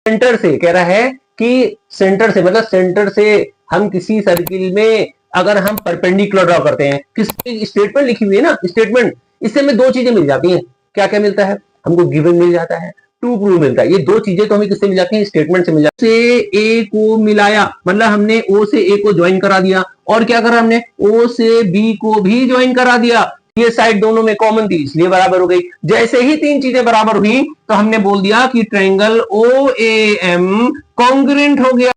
Centre से कह रहा है कि सेंटर से मतलब सेंटर से हम किसी सर्किल में अगर हम परपेंडिकुलर ड्रॉ करते हैं, किस स्टेटमेंट लिखी हुई है ना, स्टेटमेंट, इससे हमें दो चीजें मिल जाती हैं। क्या क्या मिलता है हमको? गिवन मिल जाता है, टू प्रूव मिलता है। ये दो चीजें तो हमें किससे मिल जाती हैं? स्टेटमेंट से मिल जाती है। से ए को मिलाया मतलब हमने ओ से ए को ज्वाइन करा दिया, और क्या करा हमने? ओ से बी को भी ज्वाइन करा दिया। ये साइड दोनों में कॉमन थी इसलिए बराबर हो गई। जैसे ही तीन चीजें बराबर हुई तो हमने बोल दिया कि triangle O A M congruent हो गया।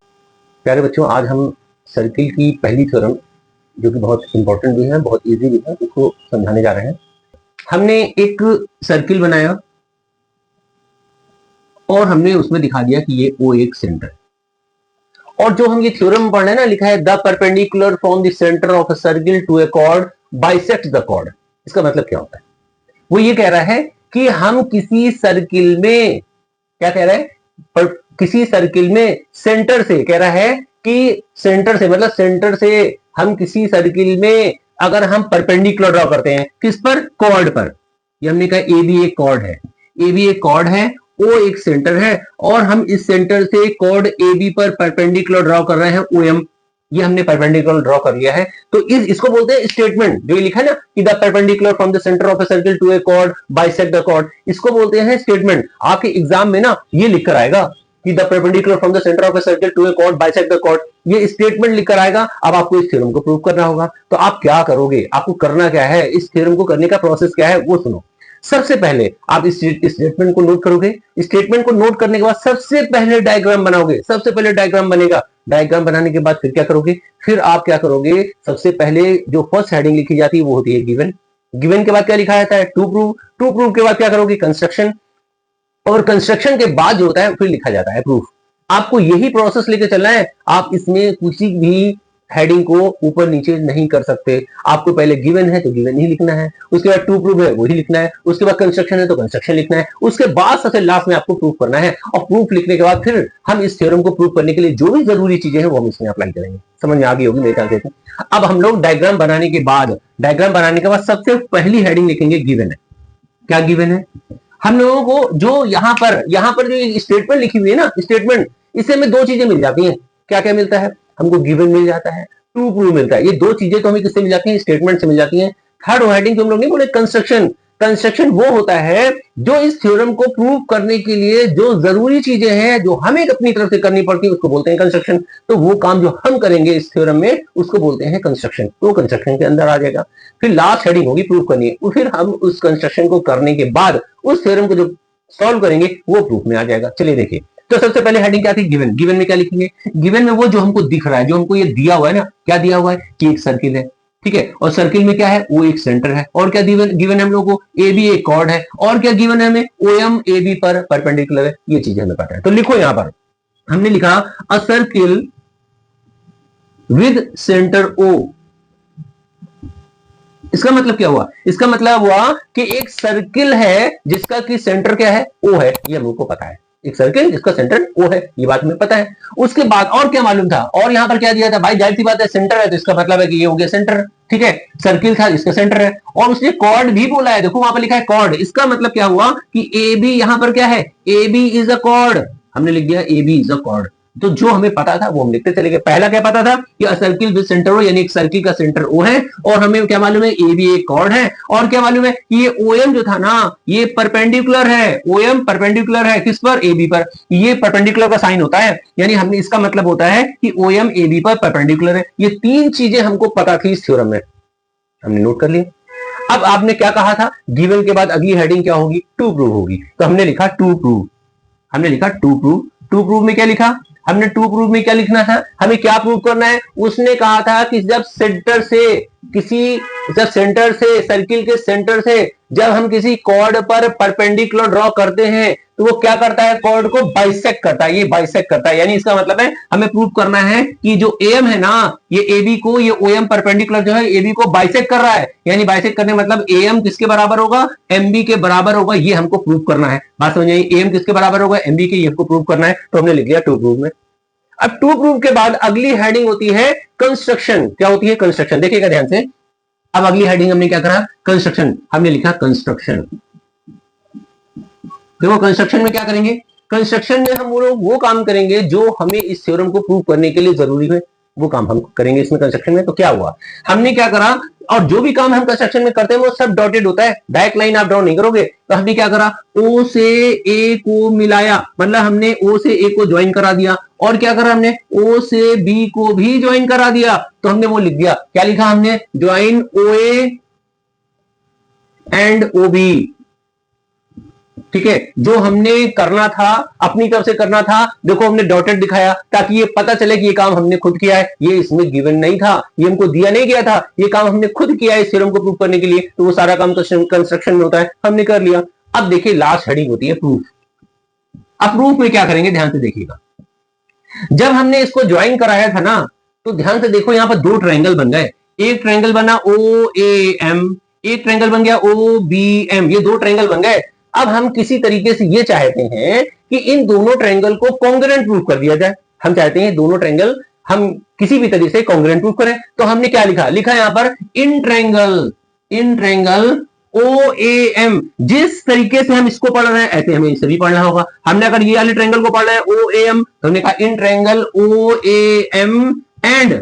प्यारे बच्चों, आज हम सर्किल की पहली थ्योरम, जो कि बहुत इंपॉर्टेंट भी है, बहुत इजी भी है, उसको समझाने जा रहे हैं। हमने एक सर्किल बनाया और हमने उसमें दिखा दिया कि ये ओ एक सेंटर, और जो हम ये थ्योरम पढ़ रहे हैं ना, लिखा है the perpendicular from the centre of a circle to a chord bisect the chord. इसका मतलब क्या होता है? वो ये कह रहा है कि हम किसी सर्किल में, क्या कह रहा है, पर किसी सर्किल में सेंटर से, कह रहा है कि सेंटर से मतलब सेंटर से हम किसी सर्किल में अगर हम परपेंडिकुलर ड्रॉ करते हैं, किस पर? कॉर्ड पर। ये हमने कहा ए बी एक कॉर्ड है, ए बी एक कॉर्ड है, ओ एक सेंटर है, और हम इस सेंटर से कॉर्ड ए बी पर परपेंडिकुलर ड्रॉ कर रहे हैं ओ एम। ये हमने परपेंडिकुलर ड्रॉ कर लिया है, तो इसको बोलते हैं स्टेटमेंट। जो ये लिखा है ना कि the perpendicular from the centre of a circle to a chord bisect the chord, इसको बोलते हैं स्टेटमेंट। आपके एग्जाम में ना ये लिख कर आएगा कि the perpendicular from the centre of a circle to a chord bisect the chord, ये स्टेटमेंट लिख कर आएगा। अब आपको इस थ्योरम को प्रूव करना होगा, तो आप क्या करोगे? आपको करना क्या है, इस थ्योरम को करने का प्रोसेस क्या है वो सुनो। सबसे पहले आप इस स्टेटमेंट को नोट करोगे। स्टेटमेंट को नोट करने के बाद सबसे पहले डायग्राम बनाओगे, सबसे पहले डायग्राम बनेगा। डायग्राम बनाने के बाद फिर क्या करोगे? फिर आप क्या करोगे? सबसे पहले जो फर्स्ट हेडिंग लिखी जाती है वो होती है गिवन। गिवन के बाद क्या लिखा जाता है? To prove. टू प्रूव के बाद क्या करोगे? कंस्ट्रक्शन। और कंस्ट्रक्शन के बाद जो होता है फिर लिखा जाता है प्रूफ। आपको यही प्रोसेस लेके चलना है। आप इसमें किसी भी हेडिंग को ऊपर नीचे नहीं कर सकते। आपको पहले गिवन है तो गिवन ही लिखना है, उसके बाद टू प्रूफ है वही लिखना है, उसके बाद कंस्ट्रक्शन है तो कंस्ट्रक्शन लिखना है, उसके बाद सबसे लास्ट में आपको प्रूफ करना है। और प्रूफ लिखने के बाद फिर हम इस थ्योरम को प्रूफ करने के लिए जो भी जरूरी चीजें हैं वो हम इसमें अप्लाई करेंगे। समझ में आ गई होगी मेरे ख्याल से। अब हम लोग डायग्राम बनाने के बाद सबसे पहली हेडिंग लिखेंगे गिवन है। क्या गिवन है? हम लोगों को जो यहां पर जो स्टेटमेंट लिखी हुई है ना, स्टेटमेंट, इससे हमें दो चीजें मिल जाती हैं। क्या क्या मिलता है हमको? गिवन मिल जाता है, टू प्रूव मिलता है। ये दो चीजें तो हमें किससे मिल जाती हैं? स्टेटमेंट से मिल जाती हैं। थर्ड हेडिंग जो हम लोग नहीं बोले, कंस्ट्रक्शन। कंस्ट्रक्शन वो होता है जो इस थ्योरम को प्रूव करने के लिए जो जरूरी चीजें हैं, जो हमें अपनी तरफ से करनी पड़ती है, उसको बोलते हैं कंस्ट्रक्शन। तो वो काम जो हम करेंगे इस थ्योरम में उसको बोलते हैं कंस्ट्रक्शन। तो कंस्ट्रक्शन के अंदर आ जाएगा। फिर लास्ट हेडिंग होगी प्रूव करनी है। फिर हम उस कंस्ट्रक्शन को करने के बाद उस थ्योरम को जो सॉल्व करेंगे वो प्रूफ में आ जाएगा। चलिए देखिए, तो सबसे पहले हेडिंग क्या थी? गिवन। गिवन में क्या लिखेंगे? गिवन में वो जो हमको दिख रहा है, जो हमको ये दिया हुआ है ना, क्या दिया हुआ है कि एक सर्किल है, ठीक है, और सर्किल में क्या है? वो एक सेंटर है। और क्या गिवन है हम लोगों को? ए बी एक कॉर्ड है। और क्या गिवन है हमें? ओ एम ए बी पर परपेंडिकुलर है। ये चीजें हमें पता है। तो लिखो यहां पर हमने लिखा a circle with centre O. इसका मतलब क्या हुआ? इसका मतलब हुआ कि एक सर्किल है जिसका कि सेंटर क्या है? ओ है। ये हमको पता है। एक सर्किल जिसका सेंटर ओ है, ये बात हमें पता है। उसके बाद और क्या मालूम था? और यहां पर क्या दिया था? भाई जाहिर सी बात है, सेंटर है तो इसका मतलब है कि ये हो गया सेंटर, ठीक है। सर्किल था जिसका सेंटर है, और उसने कॉर्ड भी बोला है। देखो वहां पर लिखा है कॉर्ड। इसका मतलब क्या हुआ कि ए बी यहां पर क्या है? A B is a chord. हमने लिख दिया A B is a chord. तो जो हमें पता था वो हम लिखते चले गए। पहला क्या पता था कि सर्किल विद सेंटर ओ, यानी एक सर्किल का सेंटर ओ है, और हमें क्या मालूम है? ए बी एक कॉर्ड है। और क्या मालूम है कि ये ओ एम जो था ना, ये परपेंडिकुलर है। ओ एम परपेंडिकुलर है किस पर? ए बी पर। ये परपेंडिकुलर का साइन होता है, यानी हमने इसका मतलब होता है कि ओ एम ए बी पर परपेंडिकुलर है। ये तीन चीजें हमको पता थी इस थ्योरम में, हमने नोट कर लिया। अब आपने क्या कहा था? गिवन के बाद अगली हेडिंग क्या होगी? टू प्रूव होगी। तो हमने लिखा टू प्रूव। हमने लिखा टू प्रूव। टू प्रूव में क्या लिखा हमने? टू प्रूव में क्या लिखना था? हमें क्या प्रूव करना है? उसने कहा था कि जब सेंटर से सर्किल के सेंटर से जब हम किसी कॉर्ड पर परपेंडिकुलर ड्रॉ करते हैं तो वो क्या करता है? कॉर्ड को बाइसेक्ट करता है। ये बाइसेक्ट करता है, यानी इसका मतलब है हमें प्रूव करना है कि जो एम है ना, ये ए बी को, ये ओ एम परपेंडिकुलर जो है ए बी को बाइसेक्ट कर रहा है। यानी बाइसेक्ट करने मतलब ए एम किसके बराबर होगा? एम बी के बराबर होगा। ये हमको प्रूव करना है। बात समझ आई? ए एम किसके बराबर होगा? एम बी के। ये हमको प्रूव करना है, तो हमने लिख दिया टू प्रूव में। अब टू प्रूव के बाद अगली हेडिंग होती है कंस्ट्रक्शन। क्या होती है? कंस्ट्रक्शन। देखिएगा ध्यान से। अब अगली हेडिंग हमने क्या करा? कंस्ट्रक्शन। हमने लिखा कंस्ट्रक्शन। देखो कंस्ट्रक्शन में क्या करेंगे? कंस्ट्रक्शन में हम लोग वो काम करेंगे जो हमें इस थ्योरम को प्रूव करने के लिए जरूरी है, वो काम हम करेंगे इसमें कंस्ट्रक्शन में। तो क्या हुआ, हमने क्या करा, और जो भी काम हम कंस्ट्रक्शन में करते हैं वो सब डॉटेड होता है, डायरेक्ट लाइन आप ड्रॉ नहीं करोगे। तो हमने क्या करा, ओ से ए को मिलाया, मतलब हमने ओ से ए को ज्वाइन करा दिया, और क्या करा हमने, ओ से बी को भी ज्वाइन करा दिया। तो हमने वो लिख दिया, क्या लिखा हमने, join O A and O B. ठीक है, जो हमने करना था अपनी तरफ से करना था, देखो हमने डॉटेड दिखाया ताकि ये पता चले कि ये काम हमने खुद किया है, ये इसमें गिवन नहीं था, ये हमको दिया नहीं गया था, ये काम हमने खुद किया है इस थ्योरम को प्रूव करने के लिए। तो वो सारा काम कंस्ट्रक्शन में होता है, हमने कर लिया। अब देखिए लास्ट हेडिंग होती है प्रूफ। अब प्रूफ में क्या करेंगे, ध्यान से देखिएगा। जब हमने इसको ज्वाइन कराया था ना, तो ध्यान से देखो यहां पर दो ट्रायंगल बन गए, एक ट्रायंगल बना ओ ए एम, एक ट्रायंगल बन गया ओ बी एम, ये दो ट्रायंगल बन गए। अब हम किसी तरीके से ये चाहते हैं कि इन दोनों ट्रायंगल को कॉन्ग्रुएंट प्रूव कर दिया जाए। हम चाहते हैं दोनों ट्रायंगल हम किसी भी तरीके से कॉन्ग्रुएंट प्रूव करें। तो हमने क्या लिखा, लिखा यहां पर इन ट्रायंगल ओ ए एम। जिस तरीके से हम इसको पढ़ रहे हैं ऐसे हमें इसे भी पढ़ना होगा। हमने अगर ये वाले ट्रायंगल को पढ़ रहे हैं ओ ए एम, तो हमने कहा in triangle O A M and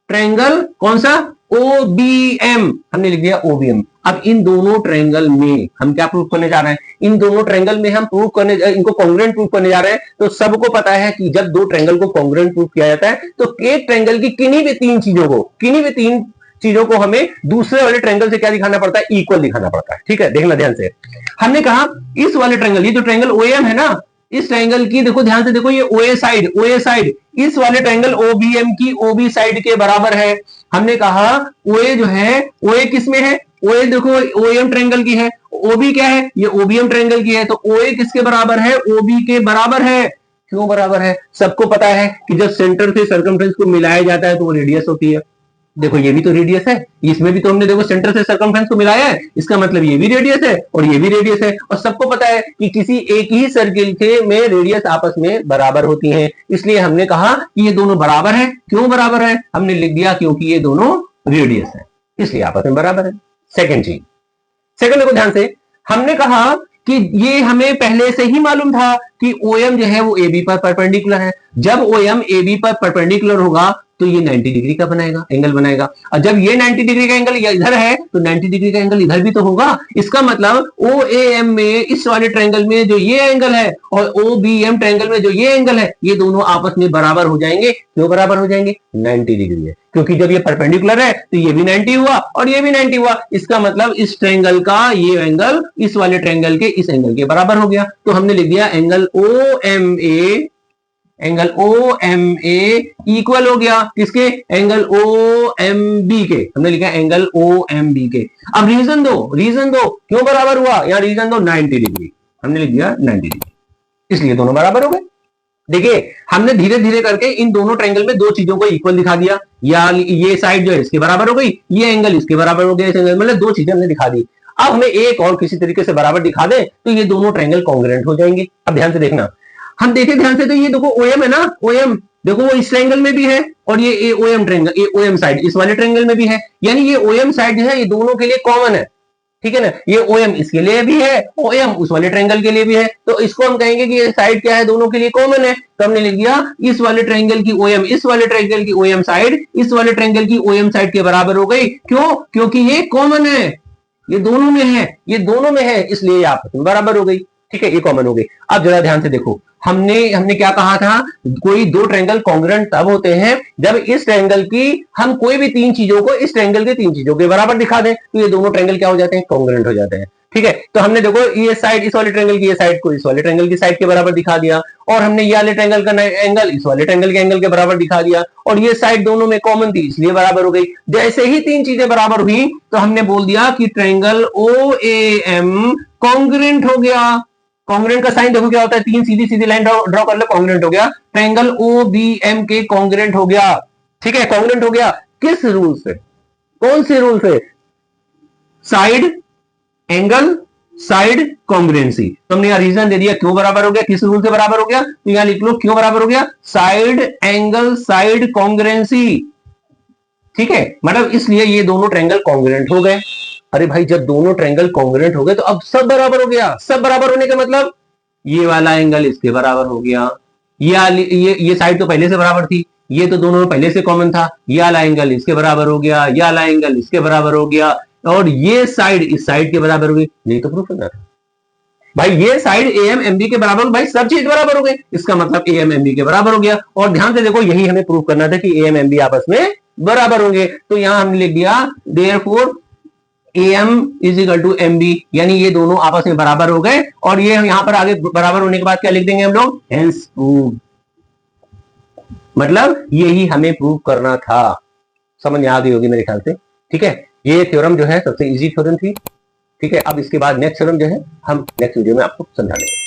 triangle कौन सा, ओ बी एम, हमने लिख दिया ओ बी एम। अब इन दोनों ट्रायंगल में हम क्या प्रूव करने जा रहे हैं, इन दोनों ट्रायंगल में हम प्रूव करने, इनको कॉन्ग्रुएंट प्रूव करने जा रहे हैं। तो सबको पता है कि जब दो ट्रायंगल को कॉन्ग्रुएंट प्रूव किया जाता है तो एक ट्रायंगल की किन्हीं भी तीन चीजों को हमें दूसरे वाले ट्रायंगल से क्या दिखाना पड़ता है, इक्वल दिखाना पड़ता है। ठीक है, देखना ध्यान से। हमने कहा इस वाले ट्रायंगल, ये जो ट्रायंगल ओएम है ना, इस ट्रायंगल की देखो ध्यान से देखो, ये ओए साइड इस वाले ट्रायंगल ओबीएम की ओबी साइड के बराबर है। हमने कहा ओए जो है, ओए किसमें है, ओए देखो ओएम ट्रायंगल की है, ओबी क्या है, ये ओबीएम ट्रायंगल की है। तो ओए किसके बराबर है, ओबी के बराबर है। क्यों बराबर है, सबको पता है कि जब सेंटर से सर्कमफ्रेंस को मिलाया जाता है तो वो रेडियस होती है। देखो ये भी तो रेडियस है, इसमें भी तो हमने देखो सेंटर से सर्कमफ्रेंस को मिलाया है, इसका मतलब ये भी रेडियस है और ये भी रेडियस है। और सबको पता है कि किसी एक ही सर्किल के में रेडियस आपस में बराबर होती हैं, इसलिए हमने कहा कि ये दोनों बराबर है। क्यों बराबर है, हमने लिख दिया क्योंकि ये दोनों रेडियस है, इसलिए आपस में बराबर है। सेकंड देखो ध्यान से, हमने कहा कि ये हमें पहले से ही मालूम था कि OM जो है वो AB पर परपेंडिकुलर है। जब OM AB पर परपेंडिकुलर होगा तो ये 90 डिग्री का एंगल बनाएगा, और जब ये 90 डिग्री का एंगल इधर है तो 90 डिग्री का एंगल इधर भी तो होगा। इसका मतलब OAM में, इस वाले ट्रायंगल में जो ये एंगल है और OBM ट्रायंगल में जो ये एंगल है, ये दोनों आपस में बराबर हो जाएंगे। क्यों बराबर हो जाएंगे, 90 डिग्री है, क्योंकि जब ये परपेंडिकुलर है तो ये भी 90 हुआ और ये भी 90 हुआ। इसका मतलब इस ट्रायंगल का ये एंगल इस वाले ट्रायंगल के इस एंगल के बराबर हो गया। तो हमने लिख दिया एंगल OMA इक्वल हो गया किसके, एंगल OMB के। हमने लिखा एंगल OMB के। अब रीजन दो क्यों बराबर हुआ, यहां रीजन दो 90 डिग्री, हमने लिख दिया 90 डिग्री, इसलिए दोनों बराबर हो गए। देखिए हमने धीरे धीरे करके इन दोनों ट्रायंगल में दो चीजों को इक्वल दिखा दिया, या ये साइड जो है इसके बराबर हो गई, ये एंगल इसके बराबर हो गया, इस एंगल मतलब दो चीजें हमने दिखा दी। अब हमें एक और किसी तरीके से बराबर दिखा दे तो ये दोनों ट्रायंगल कॉन्ग्रुएंट हो जाएंगे। अब ध्यान से देखना, हम देखें ध्यान से, तो ये देखो OM है ना, OM देखो वो इस ट्रायंगल में भी है और ये OM ट्रायंगल, ये OM साइड इस वाले ट्रायंगल में भी है, यानी ये OM साइड जो है ये दोनों के लिए कॉमन है। ठीक है ना, ये OM इसके लिए भी है, OM उस वाले ट्रायंगल के लिए भी है, तो इसको हम कहेंगे कि ये साइड क्या है, दोनों के लिए कॉमन है। तो हमने लिख दिया इस वाले ट्रायंगल की OM इस वाले ट्रायंगल की OM साइड इस वाले ट्रायंगल की OM साइड के बराबर हो गई। क्यों, क्योंकि ये कॉमन है, ये दोनों में है, इसलिए ये आपस में बराबर हो गई। ठीक है, ये कॉमन हो गई। अब जरा ध्यान से देखो, हमने क्या कहा था, कोई दो ट्रायंगल कॉन्ग्रुएंट तब होते हैं जब इस ट्रायंगल की हम कोई भी तीन चीजों को इस ट्रायंगल के तीन चीजों के बराबर दिखा दें तो ये दोनों ट्रायंगल क्या हो जाते हैं, कॉन्ग्रुएंट हो जाते हैं। ठीक है, तो हमने देखो ये साइड इस वाले ट्रायंगल की ये साइड को इस वाले ट्रायंगल की साइड के बराबर दिखा दिया, और हमने ये वाले ट्रायंगल का एंगल इस वाले ट्रायंगल के एंगल के बराबर दिखा दिया, और ये साइड दोनों में कॉमन थी इसलिए बराबर हो गई। जैसे ही तीन चीजें बराबर हुई तो हमने बोल दिया कि ट्रायंगल OAM कॉन्ग्रुएंट हो गया। कॉन्ग्रुएंट का साइन देखो क्या होता है, तीन सीधी सीधी लाइन ड्रॉ कर लो, कॉन्ग्रुएंट हो गया। ट्रायंगल OBM के कॉन्ग्रुएंट हो गया। ठीक है, कॉन्ग्रुएंट हो गया किस रूल से, कौन से रूल से, साइड एंगल साइड कॉन्ग्रुएंसी। तो हमने यहां रीजन दे दिया क्यों बराबर हो गया, किस रूल से बराबर हो गया, तो यहां लिख लो क्यों बराबर हो गया, साइड एंगल साइड कॉन्ग्रुएंसी। ठीक है, मतलब इसलिए ये दोनों ट्रायंगल कॉन्ग्रुएंट हो गए। अरे भाई जब दोनों ट्रायंगल कॉन्ग्रुएंट हो गए तो अब सब बराबर हो गया। सब बराबर होने का मतलब ये वाला एंगल इसके बराबर हो गया, ये साइड तो पहले से बराबर थी, ये तो दोनों पहले से कॉमन था, ये वाला एंगल इसके बराबर हो गया, ये वाला एंगल इसके बराबर हो गया, और ये साइड इस साइड के बराबर हो गई। यही तो प्रूफ करना था भाई। ये साइड एम एम बी के बराबर, भाई सब चीज बराबर हो गई, इसका मतलब एम एम बी के बराबर हो गया। और ध्यान से देखो, यही हमें प्रूफ करना था कि एम एम बी आपस में बराबर होंगे। तो यहां हमने लिख दिया therefore AM is equal to M B, यानी ये दोनों आपस में बराबर हो गए। और ये यहां पर आगे बराबर होने के बाद क्या लिख देंगे हम लोग, हेंस प्रूव, मतलब यही हमें प्रूव करना था। समझ आ गई होगी मेरे ख्याल से, ठीक है। ये थ्योरम जो है सबसे इजी थ्योरम थी, ठीक है। अब इसके बाद नेक्स्ट थ्योरम जो है हम नेक्स्ट वीडियो में आपको समझा देंगे।